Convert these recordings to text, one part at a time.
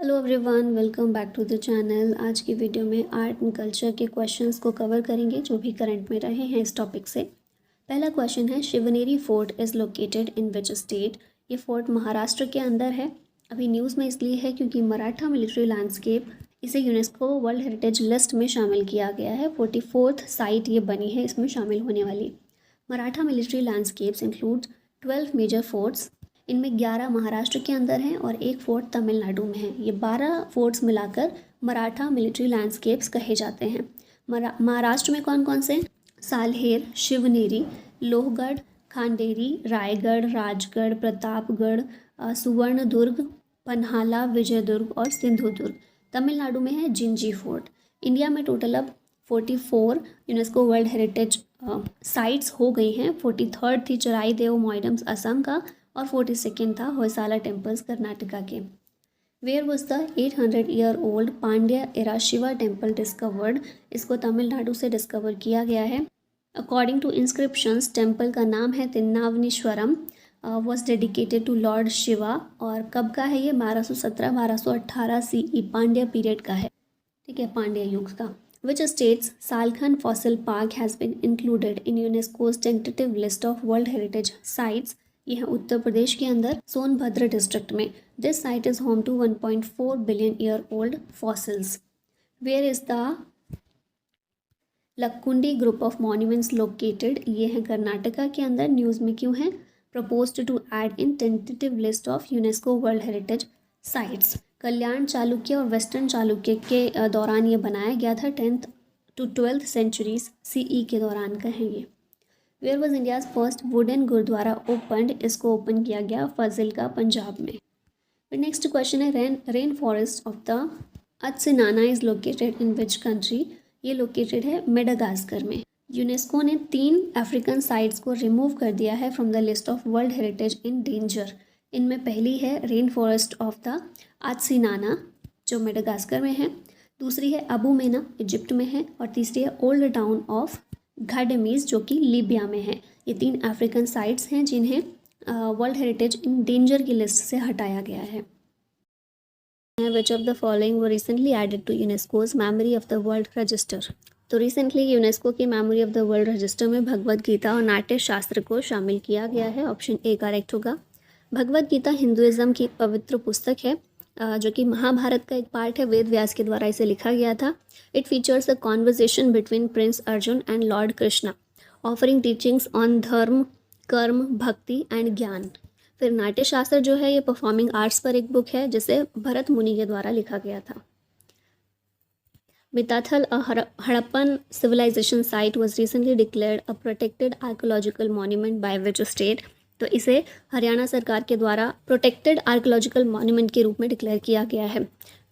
Hello everyone, welcome back to the channel. आज की video में आर्ट एंड कल्चर के क्वेश्चंस को कवर करेंगे जो भी करंट में रहे हैं इस टॉपिक से। पहला क्वेश्चन है, Shivneri fort is located in which state. ये फोर्ट महाराष्ट्र के अंदर है। अभी न्यूज़ में इसलिए है क्योंकि मराठा मिलिट्री लैंडस्केप, इसे यूनेस्को वर्ल्ड हेरिटेज लिस्ट में शामिल किया गया है। 44th साइट ये बनी है इसमें शामिल होने वाली। Maratha military landscapes include 12 major forts. इनमें 11 महाराष्ट्र के अंदर हैं और एक फोर्ट तमिलनाडु में है। ये 12 फोर्ट्स मिलाकर मराठा मिलिट्री लैंडस्केप्स कहे जाते हैं। महाराष्ट्र में कौन कौन से? सालहेर, शिवनेरी, लोहगढ़, खांडेरी, रायगढ़, राजगढ़, प्रतापगढ़, सुवर्णदुर्ग, पन्हाला, विजयदुर्ग और सिंधुदुर्ग। तमिलनाडु में है जिंजी फोर्ट। इंडिया में टोटल अब 44 यूनेस्को वर्ल्ड हेरिटेज साइट्स हो गई हैं। 43rd थी चराई देव मोइडम्स असम का और 42nd था होयसाला टेम्पल्स कर्नाटका के। Where was the 800-year old Pandya era Shiva temple discovered. इसको तमिलनाडु से डिस्कवर किया गया है। अकॉर्डिंग टू इंस्क्रिप्शंस टेम्पल का नाम है Tinnavaneeswaram, was dedicated to lord Shiva. और कब का है ये? 1217-1218 CE पांड्या पीरियड का है। ठीक है, पांड्या युग का। Which states Salkhan Fossil Park has been included in UNESCO's tentative list of World Heritage Sites? ये है उत्तर प्रदेश के अंदर सोनभद्र डिस्ट्रिक्ट में। This site is home to 1.4 billion year old fossils. Where is the Lakkundi group of monuments located? ये है कर्नाटका के अंदर। News में क्यों है? Proposed to add in tentative list of UNESCO world heritage sites. Kalyan Chalukya और वेस्टर्न चालुक्य के दौरान ये बनाया गया था। 10th to 12th centuries CE के दौरान का है ये। Where was India's first wooden gurdwara opened? इसको ओपन किया गया फाजिल्का पंजाब में। फिर नेक्स्ट क्वेश्चन है, rain forest of the Atsinanana is located in which country? ये लोकेटेड है मेडागास्कर में। यूनेस्को ने 3 अफ्रीकन साइट्स को रिमूव कर दिया है from the list of world heritage in danger. इनमें पहली है rain forest of the Atsinanana जो मेडागास्कर में है, दूसरी है अबू मेना इजिप्ट में है और तीसरी है ओल्ड टाउन ऑफ घाडेमीज जो कि लीबिया में है। ये 3 अफ्रीकन साइट्स हैं जिन्हें वर्ल्ड हेरिटेज इन डेंजर की लिस्ट से हटाया गया है। Which of the following were recently added to UNESCO's memory of the world register? तो रिसेंटली यूनेस्को की memory of the world register में भगवद गीता और नाट्य शास्त्र को शामिल किया गया है। ऑप्शन ए करेक्ट होगा। भगवद गीता हिंदुइज्म की पवित्र पुस्तक है जो कि महाभारत का एक पार्ट है। वेद व्यास के द्वारा इसे लिखा गया था। It features a conversation between Prince Arjun and Lord Krishna, offering teachings on धर्म, कर्म, भक्ति एंड ज्ञान। फिर नाट्यशास्त्र जो है ये परफॉर्मिंग आर्ट्स पर एक बुक है जिसे भरत मुनि के द्वारा लिखा गया था। Mitathal, a Harappan civilization site was recently declared a protected archaeological monument by which state? तो इसे हरियाणा सरकार के द्वारा प्रोटेक्टेड आर्कियोलॉजिकल मॉन्यूमेंट के रूप में डिक्लेयर किया गया है।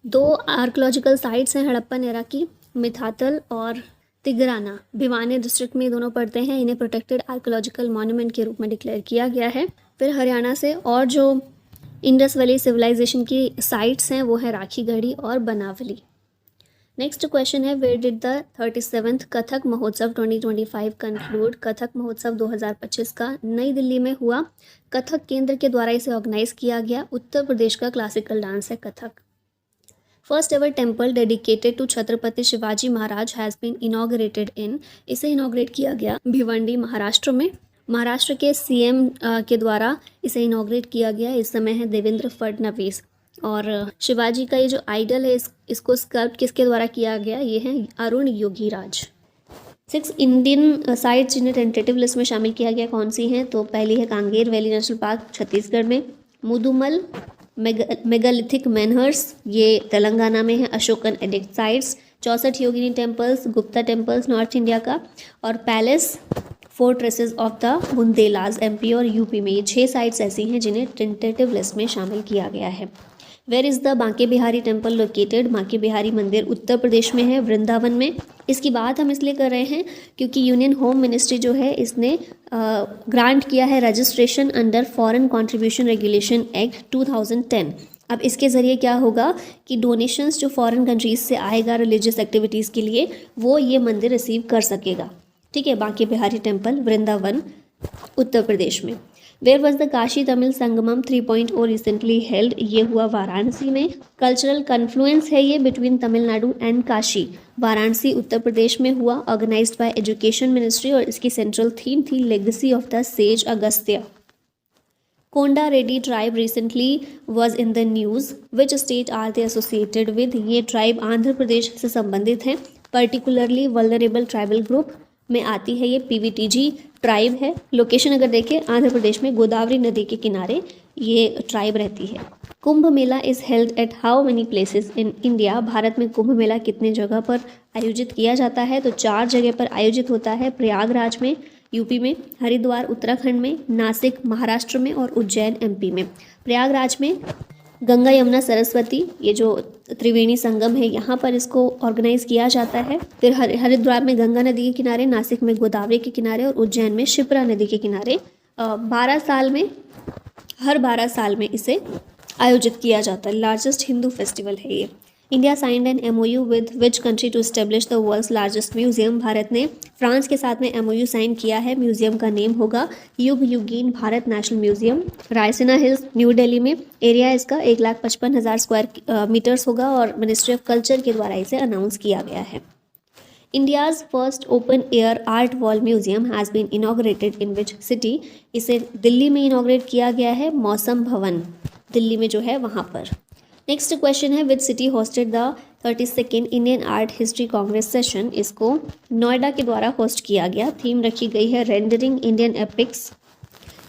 2 आर्कियोलॉजिकल साइट्स हैं हड़प्पन एरा की, मिथातल और तिगराना। भिवानी डिस्ट्रिक्ट में दोनों पड़ते हैं। इन्हें प्रोटेक्टेड आर्कियोलॉजिकल मॉन्यूमेंट के रूप में डिक्लेयर किया गया है। फिर हरियाणा से और जो इंडस वैली सिविलाइजेशन की साइट्स हैं वो हैं राखीगढ़ी और बनावली। नेक्स्ट क्वेश्चन है, where did the 37th Kathak Mahotsav 2025 conclude? Kathak Mahotsav 2025 का नई दिल्ली में हुआ। कथक केंद्र के द्वारा इसे ऑर्गेनाइज किया गया। उत्तर प्रदेश का क्लासिकल डांस है Kathak. First ever temple dedicated to Chhatrapati Shivaji Maharaj has been inaugurated in? इसे इनॉग्रेट किया गया भिवंडी महाराष्ट्र में। महाराष्ट्र के CM के द्वारा इसे इनॉग्रेट किया गया। इस समय है देवेंद्र फडणवीस। और शिवाजी का ये जो आइडल है इसको स्कल्प्ट किसके द्वारा किया गया? ये है अरुण योगीराज। 6 इंडियन साइट्स जिन्हें टेंटेटिव लिस्ट में शामिल किया गया कौन सी हैं? तो पहली है Kanger Valley National Park Chhattisgarh में, मुदुमल मेगालिथिक मैनहर्स ये तेलंगाना में है, Ashokan edict sites, 64 Yogini temples, Gupta temples north India का, और palace fortresses of the Bundelas MP और UP में। ये 6 साइट्स ऐसी हैं जिन्हें टेंटेटिव लिस्ट में शामिल किया गया है। Where is the Banke Bihari temple located? Banke Bihari मंदिर उत्तर प्रदेश में है, वृंदावन में। इसकी बात हम इसलिए कर रहे हैं क्योंकि यूनियन होम मिनिस्ट्री जो है इसने ग्रांट किया है registration under foreign contribution regulation act 2010। अब इसके ज़रिए क्या होगा कि डोनेशंस जो फॉरेन कंट्रीज़ से आएगा रिलीजियस एक्टिविटीज़ के लिए वो ये मंदिर रिसीव कर सकेगा। ठीक है, बांके बिहारी टेम्पल वृंदावन उत्तर प्रदेश में। Where was the Kashi Tamil Sangamam 3.0 recently held, ये हुआ वाराणसी में। कल्चरल कन्फ्लुएंस है ये बिटवीन तमिलनाडु एंड काशी। वाराणसी उत्तर प्रदेश में हुआ, ऑर्गेनाइज्ड बाय एजुकेशन मिनिस्ट्री, और इसकी सेंट्रल थीम थी legacy of the sage Agastya. Konda Reddy tribe recently was in the news, which state are they associated with, ये ट्राइब आंध्र प्रदेश से संबंधित हैं, पर्टिकुलरली वल्नरेबल ट्राइबल ग्रुप में आती है ये। पीवीटीजी ट्राइब है। लोकेशन अगर देखें आंध्र प्रदेश में गोदावरी नदी के किनारे ये ट्राइब रहती है। Kumbh Mela is held at how many places in India, Bharat में कुंभ मेला कितने जगह पर आयोजित किया जाता है, तो 4 जगह पर आयोजित होता है। प्रयागराज में यूपी में, हरिद्वार उत्तराखंड में, नासिक महाराष्ट्र में और उज्जैन एमपी में। प्रयागराज में गंगा यमुना सरस्वती, ये जो त्रिवेणी संगम है, यहाँ पर इसको ऑर्गेनाइज किया जाता है। फिर हरिद्वार में गंगा नदी के किनारे, नासिक में गोदावरी के किनारे और उज्जैन में शिप्रा नदी के किनारे 12 साल में, हर 12 साल में इसे आयोजित किया जाता है। लार्जेस्ट हिंदू फेस्टिवल है ये। India signed an MOU with which country to establish the world's largest museum, Bharat ने फ्रांस के साथ में MOU साइन किया है। म्यूजियम का नेम होगा Yug Yugeen Bharat National Museum, Raisina Hills, New Delhi में। एरिया इसका 1,55,000 स्क्वायर मीटर्स होगा और मिनिस्ट्री ऑफ कल्चर के द्वारा इसे अनाउंस किया गया है। India's first open air art wall museum has been inaugurated in which city, इसे दिल्ली में इनॉग्रेट किया गया है, मौसम भवन दिल्ली में जो है वहाँ पर। नेक्स्ट क्वेश्चन है, which city hosted the 32nd Indian art history Congress session, इसको नोएडा के द्वारा होस्ट किया गया। थीम रखी गई है rendering Indian epics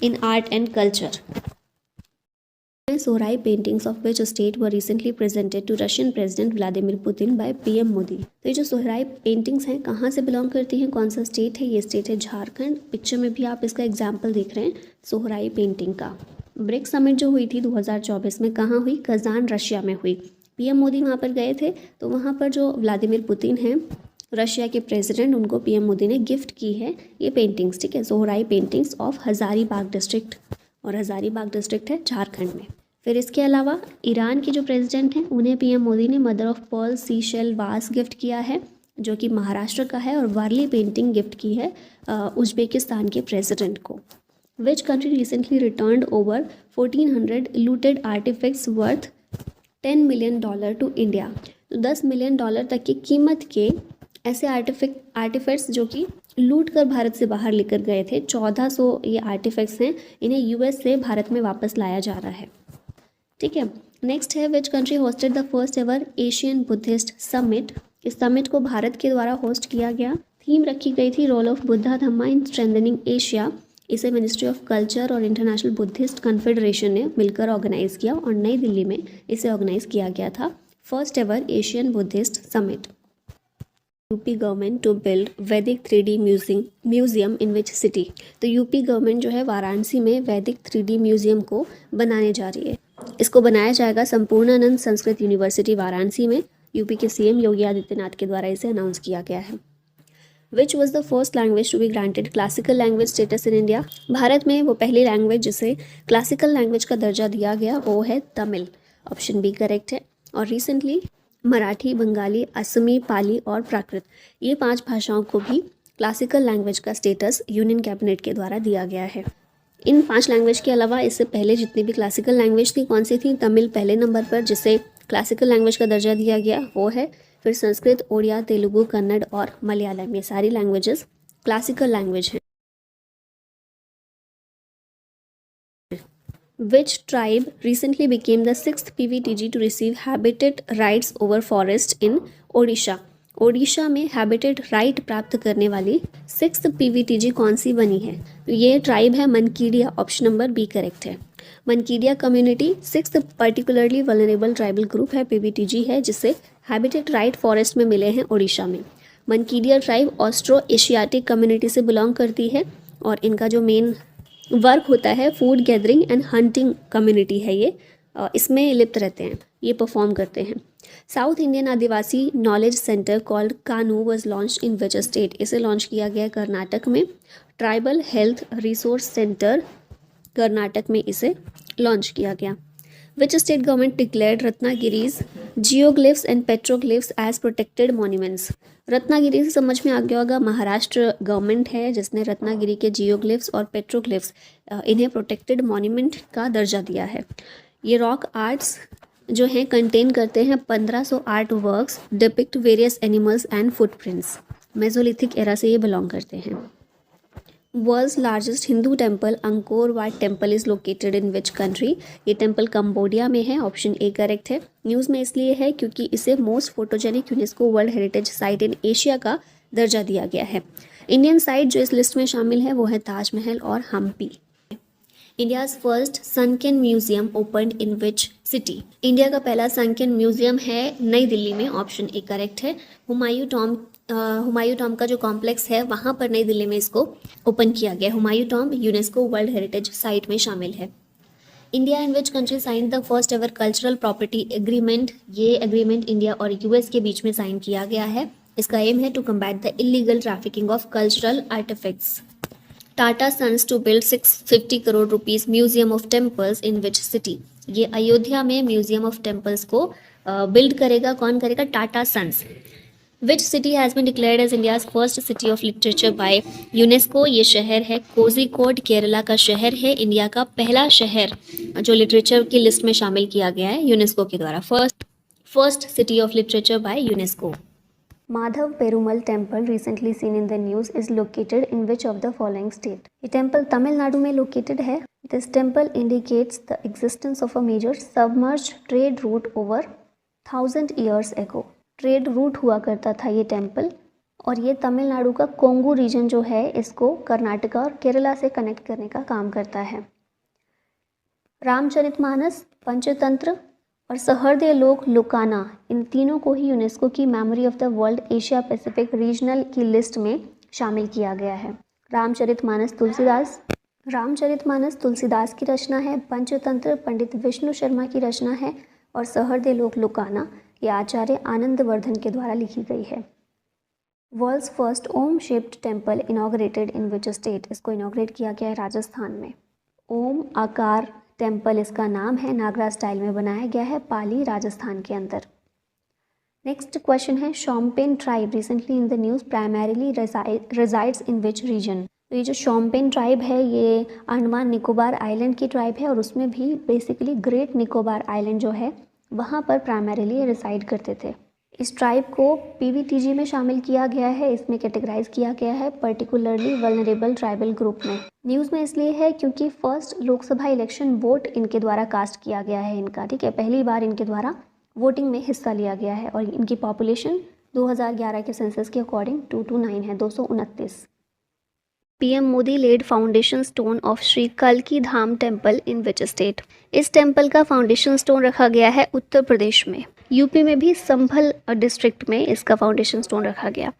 in art and culture. Sohrai paintings of which state were recently presented to Russian president Vladimir Putin by PM Modi, तो ये जो सोहराई पेंटिंग्स हैं कहाँ से बिलोंग करती हैं, कौन सा स्टेट है, ये स्टेट है झारखंड। पिक्चर में भी आप इसका एग्जाम्पल देख रहे हैं सोहराई पेंटिंग का। ब्रिक्स समिट जो हुई थी 2024 में कहाँ हुई, कजान रशिया में हुई। PM मोदी वहाँ पर गए थे, तो वहाँ पर जो व्लादिमीर पुतिन हैं रशिया के प्रेसिडेंट, उनको PM मोदी ने गिफ्ट की है ये पेंटिंग्स, ठीक है, Sohrai paintings of Hazaribagh district, और हज़ारीबाग डिस्ट्रिक्ट है झारखंड में। फिर इसके अलावा ईरान के जो प्रेसिडेंट हैं उन्हें PM मोदी ने मदर ऑफ पर्ल सीशेल वास गिफ्ट किया है, जो कि महाराष्ट्र का है, और वारली पेंटिंग गिफ्ट की है उज्बेकिस्तान के प्रेसिडेंट को। Which country recently returned over 1400 looted artifacts worth $10 million to India, तो $10 मिलियन तक की कीमत के ऐसे आर्टिफैक्ट्स जो कि लूट कर भारत से बाहर लेकर गए थे, 1400 ये आर्टिफैक्ट्स हैं, इन्हें US से भारत में वापस लाया जा रहा है, ठीक है। नेक्स्ट है, which country hosted the first ever Asian Buddhist summit, इस समिट को भारत के द्वारा होस्ट किया गया। थीम रखी गई थी role of Buddha Dhamma in strengthening Asia, इसे मिनिस्ट्री ऑफ कल्चर और इंटरनेशनल बुद्धिस्ट कन्फेडरेशन ने मिलकर ऑर्गेनाइज किया और नई दिल्ली में इसे ऑर्गेनाइज किया गया था, first ever Asian Buddhist summit. UP government to build Vedic 3D museum in which city, तो यूपी गवर्नमेंट जो है वाराणसी में वैदिक 3D म्यूजियम को बनाने जा रही है। इसको बनाया जाएगा संपूर्णानंद संस्कृत यूनिवर्सिटी वाराणसी में। यूपी के CM योगी आदित्यनाथ के द्वारा इसे अनाउंस किया गया है। Which was the first language to be granted classical language status in India, Bharat में वो पहली लैंग्वेज जिसे क्लासिकल लैंग्वेज का दर्जा दिया गया वो है तमिल, ऑप्शन बी करेक्ट है। और रिसेंटली मराठी, बंगाली, असमी, पाली और प्राकृत, ये 5 भाषाओं को भी क्लासिकल लैंग्वेज का स्टेटस यूनियन कैबिनेट के द्वारा दिया गया है। इन 5 लैंग्वेज के अलावा इससे पहले जितनी भी क्लासिकल लैंग्वेज थी, कौन सी थी, तमिल पहले नंबर पर जिसे क्लासिकल लैंग्वेज का दर्जा दिया गया वो है, फिर संस्कृत, ओडिया, तेलुगु, कन्नड़ और मलयालम, ये सारी लैंग्वेजेस क्लासिकल लैंग्वेज हैं। Which tribe recently became the 6th PVTG to receive habitat rights over forest in Odisha? Odisha में हैबिटेट राइट प्राप्त करने वाली 6th PVTG कौन सी बनी है, तो ये ट्राइब है Mankidia, option number B correct है। Mankidia community 6th particularly vulnerable tribal group है, PVTG है, जिसे हैबिटेट राइट फॉरेस्ट में मिले हैं ओडिशा में। मनकीडिया ट्राइब ऑस्ट्रो एशियाटिक कम्युनिटी से बिलोंग करती है और इनका जो मेन वर्क होता है food gathering and hunting community है, ये इसमें लिप्त रहते हैं, ये परफॉर्म करते हैं। South Indian Adivasi knowledge centre called Kanu was launched in which state, इसे लॉन्च किया गया कर्नाटक में। Tribal health resource centre Karnataka में इसे लॉन्च किया गया। Which state government declared Ratnagiri's geoglyphs and petroglyphs as protected monuments. Ratnagiri से समझ में आ गया होगा, महाराष्ट्र गवर्नमेंट है जिसने रत्नागिरी के जियोग्लिफ्स और पेट्रोग्लिफ्स इन्हें प्रोटेक्टेड मॉन्यूमेंट का दर्जा दिया है। ये रॉक आर्ट्स जो हैं कंटेन करते हैं 1500 art works depict various animals and footprints. Mesolithic era से ये बिलोंग करते हैं। World's largest Hindu temple Angkor Wat temple is located in which country. ये टेम्पल कंबोडिया में है, ऑप्शन ए करेक्ट है। न्यूज़ में इसलिए है क्योंकि इसे most photogenic UNESCO world heritage site in Asia का दर्जा दिया गया है। इंडियन साइट जो इस लिस्ट में शामिल है वो है ताजमहल और Hampi. India's first sunken museum opened in which city. India का पहला सनकेन म्यूजियम है नई दिल्ली में, ऑप्शन ए करेक्ट है। हुमायूं टॉम का जो कॉम्प्लेक्स है वहाँ पर नई दिल्ली में इसको ओपन किया गया। Humayun tomb UNESCO world heritage site में शामिल है। India and which country sign the first ever cultural property agreement. ये एग्रीमेंट इंडिया और यूएस के बीच में साइन किया गया है। इसका एम है to combat the illegal trafficking of cultural artifacts. Tata Sons to build 650 crore rupees museum of temples in which city. ये अयोध्या में म्यूजियम ऑफ टेम्पल्स को बिल्ड करेगा। कौन करेगा? Tata Sons. Which city has been declared as India's first city of literature by UNESCO. ये शहर है कोझिकोड, केरला का शहर है। इंडिया का पहला शहर जो लिटरेचर की लिस्ट में शामिल किया गया है यूनेस्को के द्वारा। First city of literature by UNESCO. Madhav Perumal temple recently seen in the news is located in which of the following state. ये टेम्पल तमिलनाडु में लोकेटेड है। This temple indicates the existence of a major submerged trade route over 1000 years ago. Trade route हुआ करता था ये temple, और ये तमिलनाडु का कोंगू रीजन जो है इसको कर्नाटका और केरला से कनेक्ट करने का काम करता है। रामचरितमानस, पंचतंत्र और सहृदय लोक लोकाना, इन तीनों को ही यूनेस्को की memory of the world Asia Pacific regional की लिस्ट में शामिल किया गया है। रामचरितमानस तुलसीदास की रचना है। पंचतंत्र पंडित विष्णु शर्मा की रचना है और सहृदय लोक लोकाना ये आचार्य आनंदवर्धन के द्वारा लिखी गई है। World's first Om shaped temple inaugurated in which state. इसको इनॉग्रेट किया गया है राजस्थान में। ओम आकार टेम्पल इसका नाम है, नागरा स्टाइल में बनाया गया है, पाली राजस्थान के अंदर। नेक्स्ट क्वेश्चन है Shompen tribe recently in the news primarily resides in which region. तो ये जो शॉम्पेन ट्राइब है ये अंडमान निकोबार आइलैंड की ट्राइब है और उसमें भी बेसिकली ग्रेट निकोबार आइलैंड जो है वहाँ पर प्राइमरीली रिसाइड करते थे। इस ट्राइब को पीवीटीजी में शामिल किया गया है। इसमें कैटेगराइज किया गया है पर्टिकुलरली वल्नरेबल ट्राइबल ग्रुप में। न्यूज़ में इसलिए है क्योंकि फर्स्ट लोकसभा इलेक्शन वोट इनके द्वारा कास्ट किया गया है इनका, ठीक है, पहली बार इनके द्वारा वोटिंग में हिस्सा लिया गया है और इनकी पॉपुलेशन 2011 के सेंसस के अकॉर्डिंग 229 है, 229। PM Modi laid foundation stone of Shri कल्की Dham temple in which state. इस टेम्पल का फाउंडेशन स्टोन रखा गया है उत्तर प्रदेश में। यूपी में भी संभल डिस्ट्रिक्ट में इसका फाउंडेशन स्टोन रखा गया।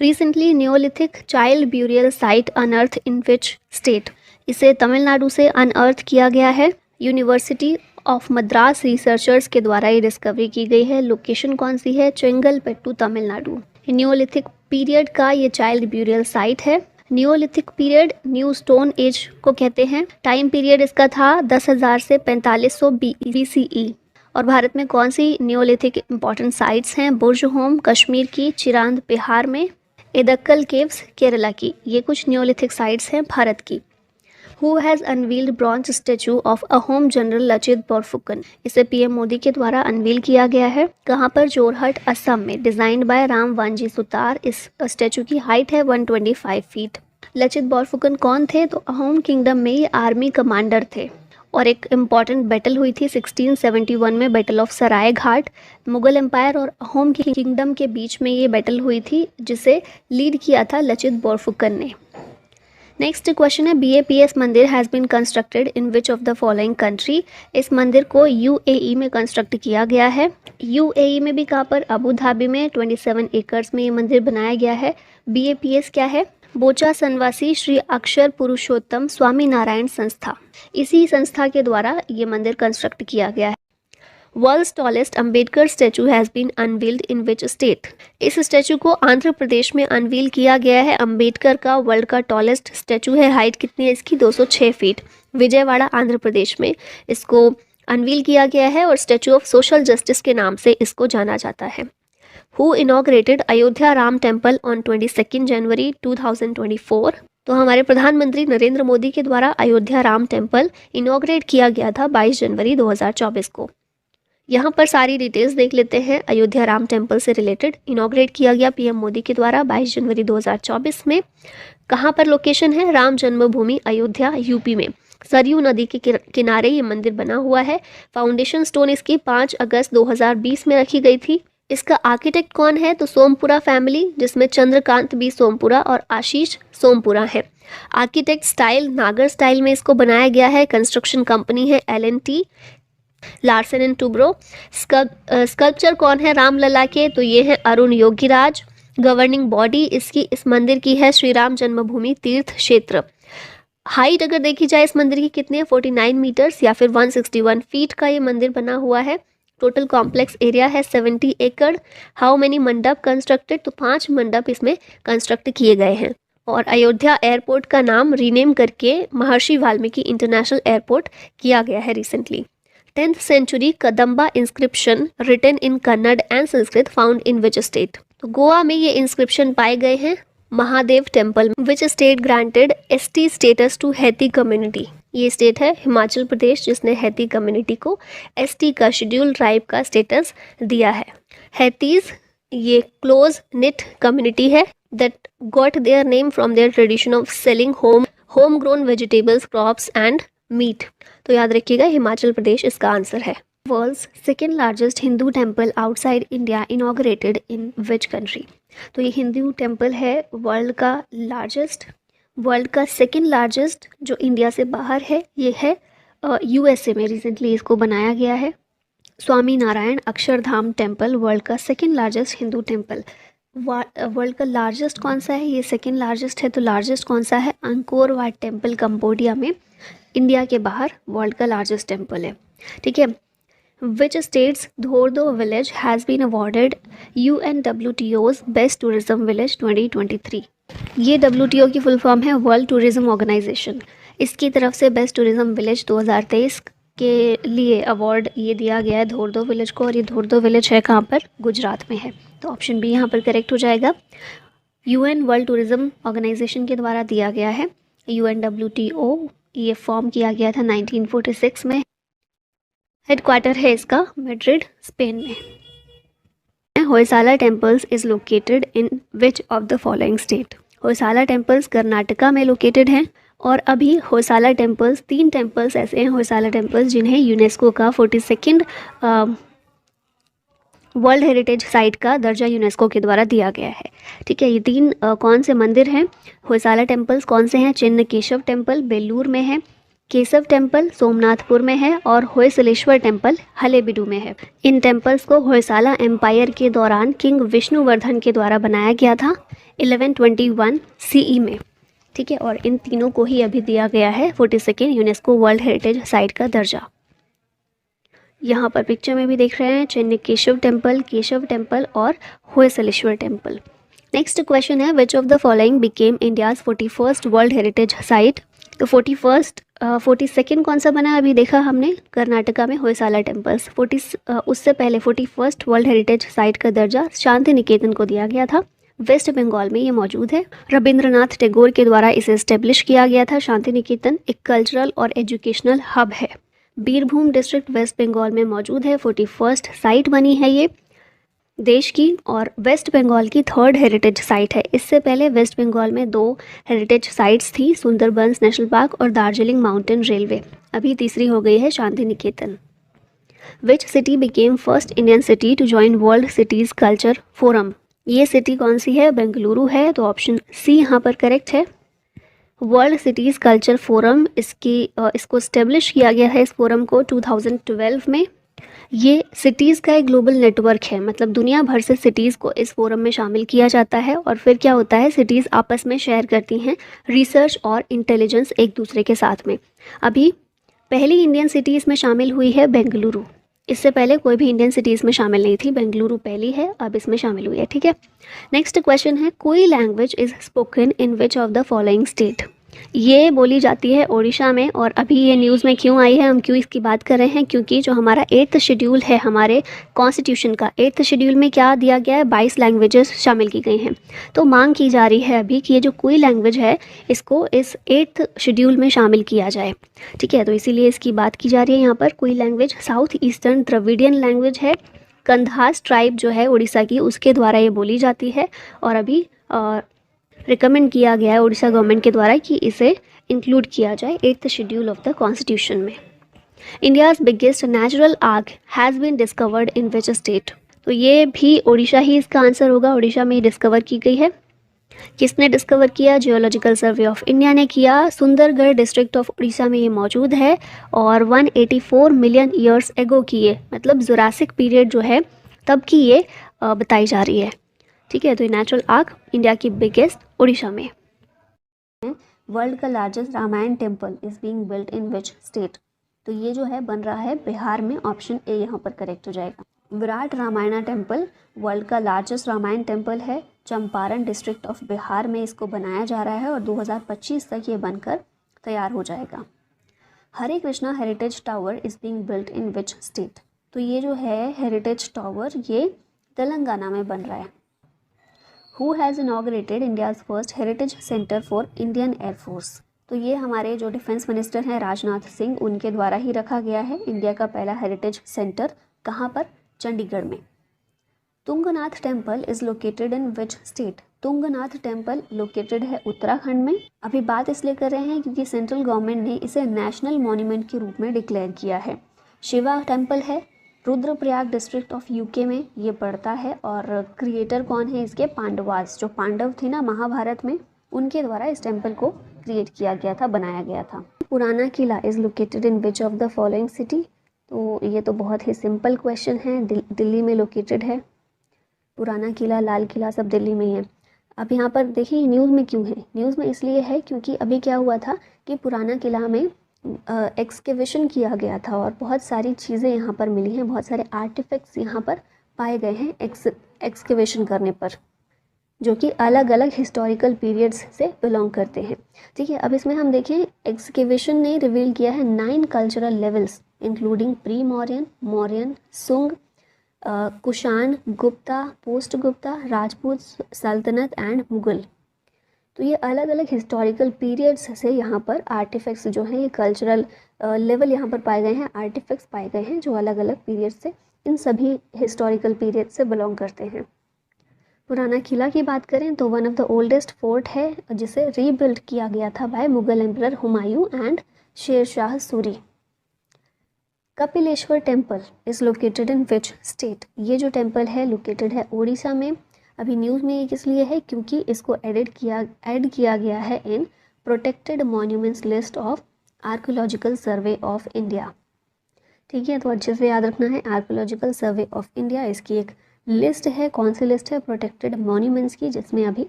Recently Neolithic child burial site unearth in which state. इसे तमिलनाडु से अनअर्थ किया गया है। यूनिवर्सिटी ऑफ मद्रास रिसर्चर्स के द्वारा ये डिस्कवरी की गई है। लोकेशन कौन सी है? चेंगलपेट्टू, तमिलनाडु। न्योलिथिक पीरियड का ये चाइल्ड ब्यूरियल साइट है। Neolithic period new stone age को कहते हैं। टाइम पीरियड इसका था 10,000 से 4500 BCE। और भारत में कौन सी न्योलिथिक इंपॉर्टेंट साइट्स हैं? बुर्ज होम कश्मीर की, चिरांद बिहार में, एदक्कल केव्स केरला की। ये कुछ न्योलिथिक साइट्स हैं भारत की। Who has unveiled bronze statue of Ahom general Lachit Borphukan. इसे पीएम मोदी के द्वारा अनवील किया गया है। कहाँ पर? जोरहट, असम में। Designed by Ram Vanji Sutar. इस स्टेचू की हाइट है 125 फीट। लचित बोरफुकन कौन थे? तो अहोम किंगडम में ये आर्मी कमांडर थे और एक इम्पॉर्टेंट बैटल हुई थी 1671 में, battle of Sarai Ghat. Mughal empire और अहोम किंगडम के बीच में ये बैटल हुई थी जिसे लीड किया था लचित बोरफुकन ने। नेक्स्ट क्वेश्चन है BAPS mandir has been constructed in which of the following country. इस मंदिर को UAE में कंस्ट्रक्ट किया गया है। UAE में भी कहाँ पर? अबू धाबी में 27 एकर्स में ये मंदिर बनाया गया है। BAPS क्या है? बोचा सनवासी श्री अक्षर पुरुषोत्तम स्वामी नारायण संस्था। इसी संस्था के द्वारा ये मंदिर कंस्ट्रक्ट किया गया है। World's tallest Ambedkar statue has been unveiled in which state. इस स्टैचू को आंध्र प्रदेश में अनवील किया गया है। अंबेडकर का वर्ल्ड का टॉलेस्ट स्टैचू है। हाइट कितनी है इसकी? 206 फीट। विजयवाड़ा आंध्र प्रदेश में इसको अनवील किया गया है और स्टैचू ऑफ सोशल जस्टिस के नाम से इसको जाना जाता है। Who inaugurated Ayodhya Ram temple on 22 जनवरी 2024? तो हमारे प्रधानमंत्री नरेंद्र मोदी के द्वारा अयोध्या राम टेम्पल इनॉग्रेट किया गया था 22 जनवरी 2024 को। यहाँ पर सारी डिटेल्स देख लेते हैं। अयोध्या राम टेम्पल से रिलेटेड इनॉग्रेट किया गया पीएम मोदी के द्वारा 22 जनवरी 2024 में। कहाँ पर लोकेशन है? राम जन्मभूमि अयोध्या, यूपी में, सरयू नदी के किनारे ये मंदिर बना हुआ है। फाउंडेशन स्टोन इसकी 5 अगस्त 2020 में रखी गई थी। इसका आर्किटेक्ट कौन है? तो सोमपुरा फैमिली, जिसमें चंद्रकांत बी सोमपुरा और आशीष सोमपुरा है। आर्किटेक्ट स्टाइल नागर स्टाइल में इसको बनाया गया है। कंस्ट्रक्शन कंपनी है L&T, Larsen and Toubro. Sculpture कौन है रामलला के? तो ये है अरुण योगीराज। गवर्निंग बॉडी इसकी इस मंदिर की है श्री राम जन्मभूमि तीर्थ क्षेत्र। हाइट अगर देखी जाए इस मंदिर की कितनी है? 49 मीटर्स या फिर 161 फीट का ये मंदिर बना हुआ है। टोटल कॉम्प्लेक्स एरिया है 70 एकड़। हाउ मेनी मंडप कंस्ट्रक्टेड? तो 5 मंडप इसमें कंस्ट्रक्ट किए गए हैं। और अयोध्या एयरपोर्ट का नाम रीनेम करके महर्षि वाल्मीकि इंटरनेशनल एयरपोर्ट किया गया है recently. 10th century Kadamba inscription written in Kannada and Sanskrit found in which state? तो गोवा में ये इंस्क्रिप्शन पाए गए हैं Mahadev temple. Which state granted ST status to Hatti community? ये स्टेट है हिमाचल प्रदेश, जिसने हैती कम्युनिटी को ST का शेड्यूल ट्राइब का स्टेटस दिया है। हैतीज ये क्लोज निट कम्युनिटी है that got their name from their tradition of selling home grown vegetables, crops and meat. तो याद रखिएगा हिमाचल प्रदेश इसका आंसर है। World's second largest Hindu temple outside India inaugurated in which country? तो ये हिंदू टेम्पल है वर्ल्ड का सेकेंड लार्जेस्ट जो इंडिया से बाहर है, ये है USA में। रिसेंटली इसको बनाया गया है। स्वामी नारायण अक्षरधाम टेम्पल वर्ल्ड का second largest Hindu temple. World का लार्जेस्ट कौन सा है? ये सेकेंड लार्जेस्ट है। तो लार्जेस्ट कौन सा है? अंकोर वाट टेम्पल कंबोडिया में, इंडिया के बाहर वर्ल्ड का लार्जेस्ट टेम्पल है। ठीक है। Which states Dhordo village has been awarded UNWTO's best tourism village 2023? ये WTO की फुल फॉर्म है वर्ल्ड टूरिज्म ऑर्गेनाइजेशन। इसकी तरफ से बेस्ट टूरिज्म विलेज 2023 के लिए अवार्ड ये दिया गया है धोर्दो विलेज को। और ये धोर्दो विलेज है कहाँ पर? गुजरात में है। तो ऑप्शन बी यहाँ पर करेक्ट हो जाएगा। UN वर्ल्ड टूरिज्म ऑर्गेनाइजेशन के द्वारा दिया गया है। UNWTO ये फॉर्म किया गया था 1946 में। हेडक्वार्टर है इसका मैड्रिड, स्पेन में। Hoysala temples is located in which of the following state? Hoysala temples Karnataka में लोकेटेड हैं। और अभी होयसाला टेम्पल्स 3 टेम्पल्स ऐसे हैं होयसाला टेम्पल्स जिन्हें यूनेस्को का 42nd वर्ल्ड हेरिटेज साइट का दर्जा यूनेस्को के द्वारा दिया गया है। ठीक है। ये 3 कौन से मंदिर हैं होयसाला टेम्पल्स? कौन से हैं? चिन्नकेशव टेम्पल बेलूर में है, केशव टेम्पल सोमनाथपुर में है और होयसलेश्वर टेम्पल हलेबीडु में है। इन टेम्पल्स को होयसाला एम्पायर के दौरान किंग विष्णुवर्धन के द्वारा बनाया गया था 1121 CE में। ठीक है। और इन तीनों को ही अभी दिया गया है 42nd UNESCO world heritage site का दर्जा। यहाँ पर पिक्चर में भी देख रहे हैं चिन्नकेशव टेम्पल, केशव टेम्पल और होयसलेश्वर टेम्पल। नेक्स्ट क्वेश्चन है which of the following became India's 41st world heritage site? तो 42nd कौन सा बना अभी देखा हमने? कर्नाटका में होयसाला टेम्पल्स। उससे पहले 41st वर्ल्ड हेरिटेज साइट का दर्जा शांति निकेतन को दिया गया था। वेस्ट बंगाल में ये मौजूद है। रविंद्रनाथ टैगोर के द्वारा इसे एस्टेब्लिश किया गया था। शांति निकेतन एक कल्चरल और एजुकेशनल हब है। बीरभूम डिस्ट्रिक्ट वेस्ट बंगाल में मौजूद है। 41st साइट बनी है ये देश की और वेस्ट बंगाल की 3rd हेरिटेज साइट है। इससे पहले वेस्ट बंगाल में 2 हेरिटेज साइट्स थी, सुंदरबंस नेशनल पार्क और दार्जिलिंग माउंटेन रेलवे। अभी तीसरी हो गई है Shanti Niketan. Which city became first Indian city to join world cities culture forum? ये सिटी कौन सी है? बेंगलुरु है। तो ऑप्शन सी यहाँ पर करेक्ट है। वर्ल्ड सिटीज़ कल्चर फोरम इसको स्टेब्लिश किया गया है इस फोरम को 2012 में। ये सिटीज़ का एक ग्लोबल नेटवर्क है, मतलब दुनिया भर से सिटीज़ को इस फोरम में शामिल किया जाता है और फिर क्या होता है सिटीज़ आपस में शेयर करती हैं रिसर्च और इंटेलिजेंस एक दूसरे के साथ में। अभी पहली इंडियन सिटी इसमें शामिल हुई है बेंगलुरु। इससे पहले कोई भी इंडियन सिटीज़ में शामिल नहीं थी, बेंगलुरु पहली है, अब इसमें शामिल हुई है। ठीक है। नेक्स्ट क्वेश्चन है कोई language is spoken in which of the following state? ये बोली जाती है ओडिशा में। और अभी ये न्यूज़ में क्यों आई है, हम क्यों इसकी बात कर रहे हैं, क्योंकि जो हमारा 8th शेड्यूल है हमारे कॉन्स्टिट्यूशन का, 8th शेड्यूल में क्या दिया गया है, 22 लैंग्वेजेस शामिल की गई हैं। तो मांग की जा रही है अभी कि ये जो कोई लैंग्वेज है इसको इस 8th शेड्यूल में शामिल किया जाए। ठीक है, तो इसीलिए इसकी बात की जा रही है यहाँ पर। कोई language south eastern Dravidian language है, कंधास ट्राइब जो है उड़ीसा की उसके द्वारा ये बोली जाती है। और अभी रिकमेंड किया गया है उड़ीसा गवर्नमेंट के द्वारा कि इसे इंक्लूड किया जाए 8th schedule of the constitution में। इंडियाज़ बिगेस्ट नेचुरल आग has been discovered in which state? तो ये भी ओडिशा ही इसका आंसर होगा, ओडिशा में डिस्कवर की गई है। किसने डिस्कवर किया? जियोलॉजिकल सर्वे ऑफ इंडिया ने किया। सुंदरगढ़ डिस्ट्रिक्ट ऑफ उड़ीसा में ये मौजूद है और 184 मिलियन ईयर्स एगो की ये, मतलब जुरासिक पीरियड जो है तब की ये बताई जा रही है। ठीक है, तो ये नेचुरल आग इंडिया की बिगेस्ट उड़ीसा में। वर्ल्ड का largest Ramayana temple is being built in which state? तो ये जो है बन रहा है बिहार में, ऑप्शन ए यहाँ पर करेक्ट हो जाएगा। विराट रामायणा टेम्पल वर्ल्ड का लार्जेस्ट रामायण टेम्पल है, चंपारण डिस्ट्रिक्ट ऑफ बिहार में इसको बनाया जा रहा है और 2025 तक ये बनकर तैयार हो जाएगा। Hare Krishna heritage tower is being built in which state? तो ये जो है हेरिटेज टावर ये तेलंगाना में बन रहा है। Who has inaugurated India's first heritage centre for Indian air force? तो ये हमारे जो डिफेंस मिनिस्टर हैं राजनाथ सिंह, उनके द्वारा ही रखा गया है इंडिया का पहला हेरिटेज सेंटर। कहाँ पर? चंडीगढ़ में। Tungnath temple is located in which state? Tungnath temple located है उत्तराखंड में। अभी बात इसलिए कर रहे हैं क्योंकि सेंट्रल गवर्नमेंट ने इसे नेशनल मॉन्यूमेंट के रूप में डिक्लेयर किया है। शिवा टेम्पल है, रुद्रप्रयाग डिस्ट्रिक्ट ऑफ यूके में ये पड़ता है। और क्रिएटर कौन है इसके? पांडवास, जो पांडव थे ना महाभारत में, उनके द्वारा इस टेम्पल को क्रिएट किया गया था, बनाया गया था। Purana Qila is located in which of the following city? तो ये तो बहुत ही सिंपल क्वेश्चन है, दिल्ली में लोकेटेड है। पुराना किला, लाल किला सब दिल्ली में ही है। अब यहाँ पर देखिए न्यूज़ में क्यों है, न्यूज़ में इसलिए है क्योंकि अभी क्या हुआ था कि पुराना किला में एक्सकेवेशन किया गया था और बहुत सारी चीज़ें यहाँ पर मिली हैं, बहुत सारे आर्टिफैक्ट्स यहाँ पर पाए गए हैं एक्सकेवेशन करने पर, जो कि अलग अलग हिस्टोरिकल पीरियड्स से बिलोंग करते हैं। ठीक है, अब इसमें हम देखें एक्सकेवेशन ने रिवील किया है 9 cultural levels including pre Mauryan, Mauryan, सुंग, कुषाण, गुप्ता, पोस्ट गुप्ता, राजपूत सल्तनत एंड मुगल। तो ये अलग अलग हिस्टोरिकल पीरियड्स से यहाँ पर आर्टिफैक्ट्स जो हैं, ये कल्चरल लेवल यहाँ पर पाए गए हैं, आर्टिफैक्ट्स पाए गए हैं जो अलग अलग पीरियड से, इन सभी हिस्टोरिकल पीरियड से बिलोंग करते हैं। पुराना किला की बात करें तो one of the oldest fort है जिसे रीबिल्ड किया गया था by Mughal emperor Humayun and Sher Shah Suri. Kapileshwar temple is located in which state? ये जो टेम्पल है लोकेटेड है उड़ीसा में। अभी न्यूज़ में ये किस लिए है? क्योंकि इसको ऐड किया गया है इन protected monuments list of archaeological survey of India. ठीक है, तो अच्छे से याद रखना है, आर्कोलॉजिकल सर्वे ऑफ इंडिया इसकी एक लिस्ट है। कौन सी लिस्ट है? प्रोटेक्टेड मॉन्यूमेंट्स की, जिसमें अभी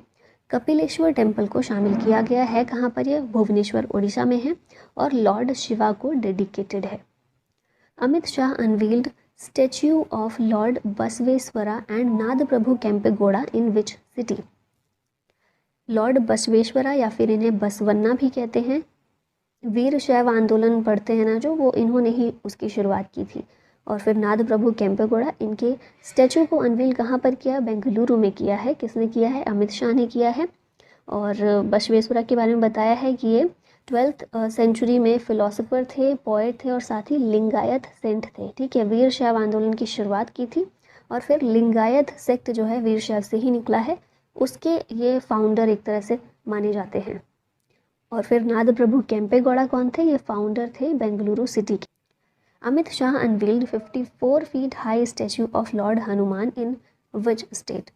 कपिलेश्वर टेम्पल को शामिल किया गया है। कहाँ पर? ये भुवनेश्वर उड़ीसा में है और लॉर्ड शिवा को डेडिकेटेड है। Amit Shah unveiled statue of Lord Basaveshwara and नाद प्रभु केम्पेगौड़ा इन विच सिटी? लॉर्ड बसवेश्वरा या फिर इन्हें बसवन्ना भी कहते हैं, वीर शैव आंदोलन पढ़ते हैं ना जो, वो इन्होंने ही उसकी शुरुआत की थी। और फिर नाद प्रभु केम्पेगौड़ा, इनके स्टैचू को अनवील कहाँ पर किया? बेंगलुरु में किया है। किसने किया है? अमित शाह ने किया है। और बसवेश्वरा के बारे में बताया है कि ये 12th सेंचुरी में फिलोसोफर थे, पोएट थे और साथ ही लिंगायत सेंट थे। ठीक है, वीर शैव आंदोलन की शुरुआत की थी और फिर लिंगायत सेक्ट जो है वीर शैव से ही निकला है, उसके ये फाउंडर एक तरह से माने जाते हैं। और फिर नाद प्रभु केम्पेगौड़ा कौन थे? ये फाउंडर थे बेंगलुरु सिटी के। Amit Shah unveiled 54 feet high statue of Lord Hanuman in which state?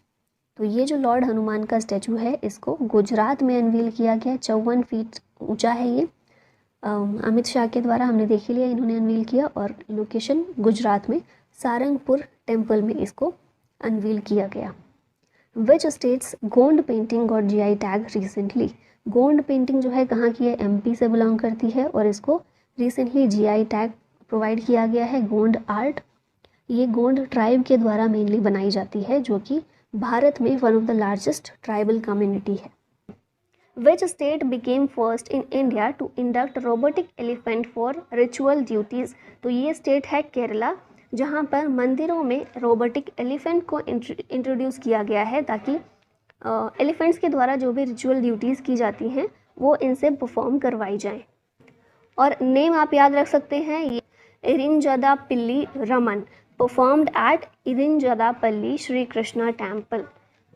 तो ये जो लॉर्ड हनुमान का स्टैचू है इसको गुजरात में अनवील किया गया। 54 फीट ऊंचा है ये। अमित शाह के द्वारा, हमने देख लिया, इन्होंने अनवील किया और लोकेशन गुजरात में सारंगपुर टेम्पल में इसको अनवील किया गया। Which states Gond painting got GI tag recently? Gond painting जो है कहाँ की है? एमपी से बिलोंग करती है और इसको रिसेंटली जीआई टैग प्रोवाइड किया गया है। गोंड आर्ट, ये गोंड ट्राइब के द्वारा मेनली बनाई जाती है, जो कि भारत में one of the largest tribal community है। Which state became first in India to induct robotic elephant for ritual duties? तो ये स्टेट है केरला, जहाँ पर मंदिरों में रोबोटिक एलिफेंट को इंट्रोड्यूस किया गया है ताकि एलिफेंट्स के द्वारा जो भी रिचुअल ड्यूटीज़ की जाती हैं वो इनसे परफॉर्म करवाई जाएं। और नेम आप याद रख सकते हैं, ये Irinjadappilly Raman performed at Irinjadappilly Shri Krishna temple.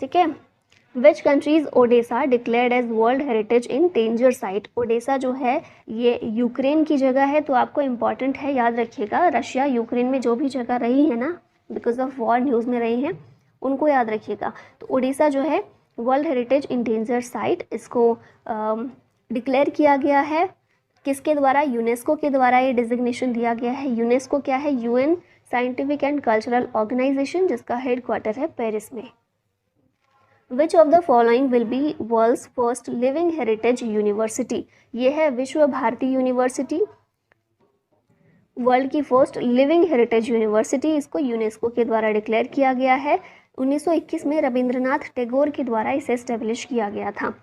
ठीक है। Which countries Odesa declared as world heritage in danger site? Odesa जो है ये यूक्रेन की जगह है, तो आपको इम्पॉर्टेंट है, याद रखिएगा। रशिया यूक्रेन में जो भी जगह रही है ना, बिकॉज ऑफ वॉर न्यूज़ में रही हैं, उनको याद रखिएगा। तो ओडिशा जो है world heritage in danger site, इसको डिक्लेयर किया गया है। किसके द्वारा? यूनेस्को के द्वारा ये डिजिग्नेशन दिया गया है। यूनेस्को क्या है? UN scientific and cultural organisation, जिसका हेडक्वार्टर है पेरिस में। Which of the following will be world's first living heritage university? ये है विश्व भारती यूनिवर्सिटी, वर्ल्ड की फर्स्ट लिविंग हेरिटेज यूनिवर्सिटी। इसको यूनेस्को के द्वारा डिक्लेयर किया गया है। 1921 में रविंद्रनाथ टैगोर के द्वारा इसे एस्टेब्लिश किया गया था।